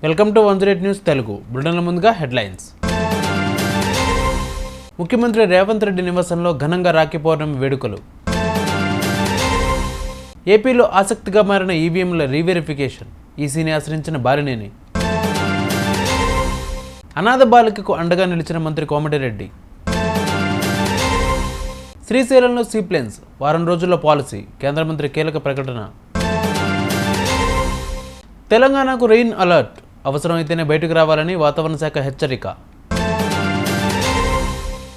Welcome to 108 news Telugu. బులెటిన్ల ముందుగా headlines. ముఖ్యమంత్రి రేవంత్ రెడ్డి నివాసంలో ఘనంగా రాఖీ పౌర్ణమి వేడుకలు. ఏపీలో ఆసక్తిగా మారిన ఈవీఎంల రీవెరిఫికేషన్. ఈసీని ఆశ్రయించిన బాలినేని. అనాథ బాలికకు అండగా నిలిచిన మంత్రి కోమటిరెడ్డి. శ్రీశైలంలో సీప్లేన్స్ వారం రోజుల్లో పాలసీ. కేంద్ర మంత్రి కీలక ప్రకటన. తెలంగాణకు రెయిన్ అలర్ట్. అవసరమైతేనే బయటకు రావాలని వాతావరణ శాఖ హెచ్చరిక.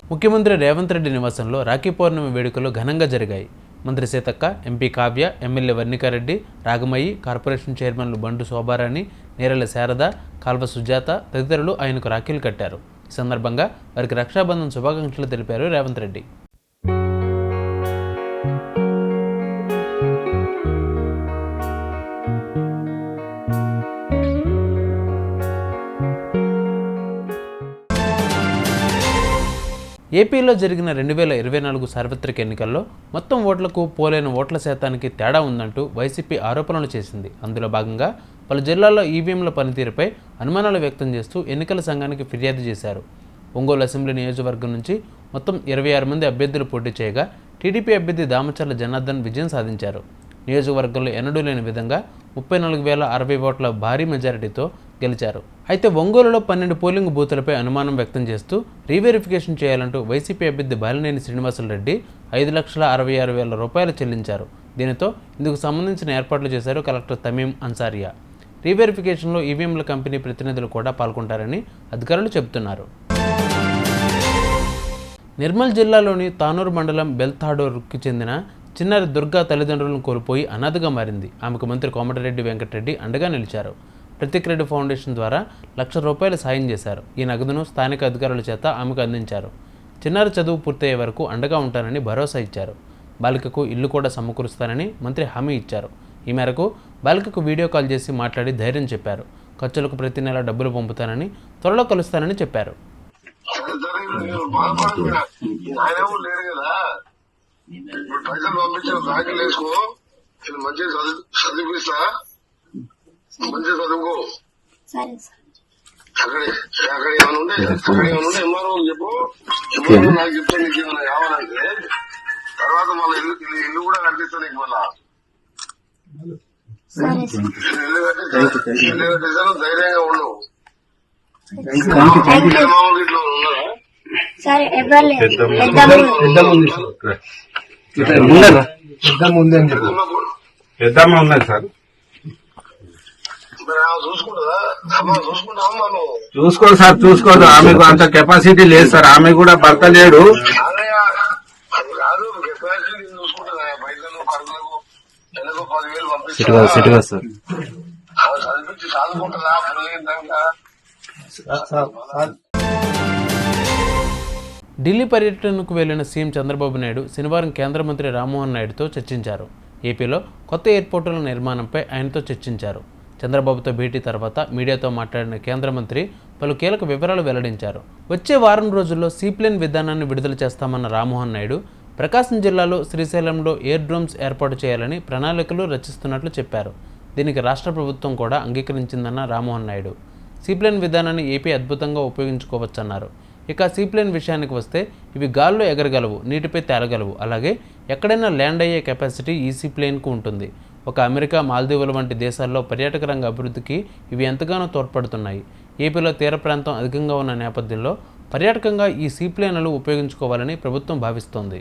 ముఖ్యమంత్రి రేవంత్ రెడ్డి నివాసంలో రాఖీ పౌర్ణమి వేడుకలు ఘనంగా జరిగాయి. మంత్రి Seethakka, MP Kavya, MLA Varnika Reddy, Ragamayi, corporation చైర్మన్లు బండు శోభారాణి, నేరెల శారద, కాల్వ సుజాత తదితరులు ఆయనకు రాఖీలు కట్టారు. ఈ సందర్భంగా వారికి రక్షాబంధన్ శుభాకాంక్షలు తెలిపారు రేవంత్ రెడ్డి. ఏపీలో జరిగిన 2024 సార్వత్రిక ఎన్నికల్లో మొత్తం ఓట్లకు పోలైన ఓట్ల శాతానికి తేడా ఉందంటూ వైసీపీ ఆరోపణలు చేసింది. అందులో భాగంగా పలు జిల్లాల్లో ఈవీఎంల పనితీరుపై అనుమానాలు వ్యక్తం చేస్తూ ఎన్నికల సంఘానికి ఫిర్యాదు చేశారు. ఒంగోలు అసెంబ్లీ నియోజకవర్గం నుంచి మొత్తం 26 మంది అభ్యర్థులు పోటీ చేయగా టీడీపీ అభ్యర్థి దామచర్ల జనార్దన్ విజయం సాధించారు. నియోజకవర్గంలో ఎన్నడూ లేని విధంగా 34,060 ఓట్ల భారీ మెజారిటీతో గెలిచారు. అయితే ఒంగోలులో 12 పోలింగ్ బూతులపై అనుమానం వ్యక్తం చేస్తూ రీవెరిఫికేషన్ చేయాలంటూ వైసీపీ అభ్యర్థి బాలినేని శ్రీనివాసులరెడ్డి 5,66,000 రూపాయలు చెల్లించారు. దీనితో ఇందుకు సంబంధించిన ఏర్పాట్లు చేశారు కలెక్టర్ తమీం అన్సారియా. రీవెరిఫికేషన్లో ఈవీఎంల కంపెనీ ప్రతినిధులు కూడా పాల్గొంటారని అధికారులు చెబుతున్నారు. నిర్మల్ జిల్లాలోని తానూరు మండలం బెల్తాడోర్కి చెందిన చిన్నారి దుర్గా తల్లిదండ్రులను కోల్పోయి అనాథగా మారింది. ఆమెకు మంత్రి కోమటిరెడ్డి వెంకటరెడ్డి అండగా నిలిచారు. ప్రతీక్ రెడ్డి ఫౌండేషన్ ద్వారా ₹1,00,000 సాయం చేశారు. ఈ నగదును స్థానిక అధికారుల చేత ఆమెకు అందించారు. చిన్నారి చదువు పూర్తయ్యే వరకు అండగా ఉంటానని భరోసా ఇచ్చారు. బాలికకు ఇల్లు కూడా సమకూరుస్తానని మంత్రి హామీ ఇచ్చారు. ఈ మేరకు బాలికకు వీడియో కాల్ చేసి మాట్లాడి ధైర్యం చెప్పారు. ఖర్చులకు ప్రతి నెల డబ్బులు పంపుతానని, త్వరలో కలుస్తానని చెప్పారు. మంచి చదువుకో. అక్కడ ఏమైనా ఉంటే ఎంఆర్ఓ చెప్పు. ఎంఆర్ఓ నాకు చెప్తే నీకు ఏమైనా కావాలంటే తర్వాత మళ్ళీ ఇల్లు కూడా కనిపిస్తా నీకు. మళ్ళా ఇల్లు కట్టేసాను, ధైర్యంగా ఉండవు. ఇట్లా ఉన్నారా? పెద్దమ్మ ఉన్నది సార్. చూసుకోదు సార్, చూసుకోదు. ఆమెకు అంత కెపాసిటీ లేదు సార్. ఆమె కూడా భర్త లేడు. ఢిల్లీ పర్యటనకు వెళ్లిన సీఎం చంద్రబాబు నాయుడు శనివారం కేంద్ర మంత్రి రామ్మోహన్ నాయుడుతో చర్చించారు. ఏపీలో కొత్త ఎయిర్పోర్టుల నిర్మాణంపై ఆయనతో చర్చించారు. చంద్రబాబుతో భేటీ తర్వాత మీడియాతో మాట్లాడిన కేంద్ర మంత్రి పలు కీలక వివరాలు వెల్లడించారు. వచ్చే వారం రోజుల్లో సీప్లేన్ విధానాన్ని విడుదల చేస్తామన్న రామ్మోహన్ నాయుడు ప్రకాశం జిల్లాలో శ్రీశైలంలో ఎయిర్ డ్రోమ్స్ ఏర్పాటు చేయాలని ప్రణాళికలు రచిస్తున్నట్లు చెప్పారు. దీనికి రాష్ట్ర ప్రభుత్వం కూడా అంగీకరించిందన్న రామ్మోహన్ నాయుడు. సీప్లేన్ విధానాన్ని ఏపీ అద్భుతంగా ఉపయోగించుకోవచ్చన్నారు. ఇక సీప్లేన్ విషయానికి వస్తే ఇవి గాల్లో ఎగరగలవు, నీటిపై తేలగలవు. అలాగే ఎక్కడైనా ల్యాండ్ అయ్యే కెపాసిటీ ఈ సీప్లేన్కు ఉంటుంది. ఒక అమెరికా, మాల్దీవుల వంటి దేశాల్లో పర్యాటక రంగ అభివృద్ధికి ఇవి ఎంతగానో తోడ్పడుతున్నాయి. ఏపీలో తీర ప్రాంతం అధికంగా ఉన్న నేపథ్యంలో పర్యాటకంగా ఈ సీప్లేన్లు ఉపయోగించుకోవాలని ప్రభుత్వం భావిస్తోంది.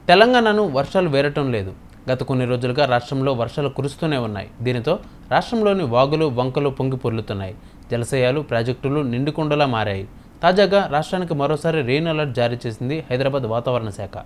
తెలంగాణను వర్షాలు వేరటం లేదు. గత కొన్ని రోజులుగా రాష్ట్రంలో వర్షాలు కురుస్తూనే ఉన్నాయి. దీనితో రాష్ట్రంలోని వాగులు, వంకలు పొంగి పొర్లుతున్నాయి. జలాశయాలు, ప్రాజెక్టులు నిండుకుండలా మారాయి. తాజాగా రాష్ట్రానికి మరోసారి రెయిన్ అలర్ట్ జారీ చేసింది హైదరాబాద్ వాతావరణ శాఖ.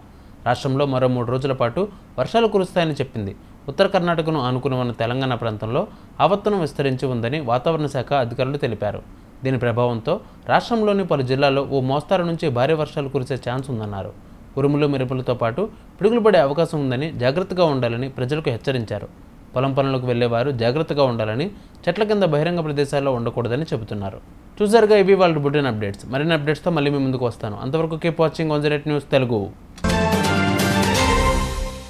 రాష్ట్రంలో మరో 3 రోజుల పాటు వర్షాలు కురుస్తాయని చెప్పింది. ఉత్తర కర్ణాటకను ఆనుకుని ఉన్న తెలంగాణ ప్రాంతంలో ఆవర్తనం విస్తరించి ఉందని వాతావరణ శాఖ అధికారులు తెలిపారు. దీని ప్రభావంతో రాష్ట్రంలోని పలు జిల్లాల్లో ఓ మోస్తారు నుంచి భారీ వర్షాలు కురిసే ఛాన్స్ ఉందన్నారు. ఉరుములు, మెరుపులతో పాటు పిడుగులు పడే అవకాశం ఉందని, జాగ్రత్తగా ఉండాలని ప్రజలకు హెచ్చరించారు. పొలం పనులకు వెళ్లేవారు జాగ్రత్తగా ఉండాలని, చెట్ల కింద బహిరంగ ప్రదేశాల్లో ఉండకూడదని చెబుతున్నారు. చూసారుగా, ఇవి వాళ్ళ బులెటిన్ అప్డేట్స్. మరిన్ని అప్డేట్స్తో మళ్ళీ మీ ముందుకు వస్తాను. అంతవరకు కీప్ వాచింగ్ 108 న్యూస్ తెలుగు.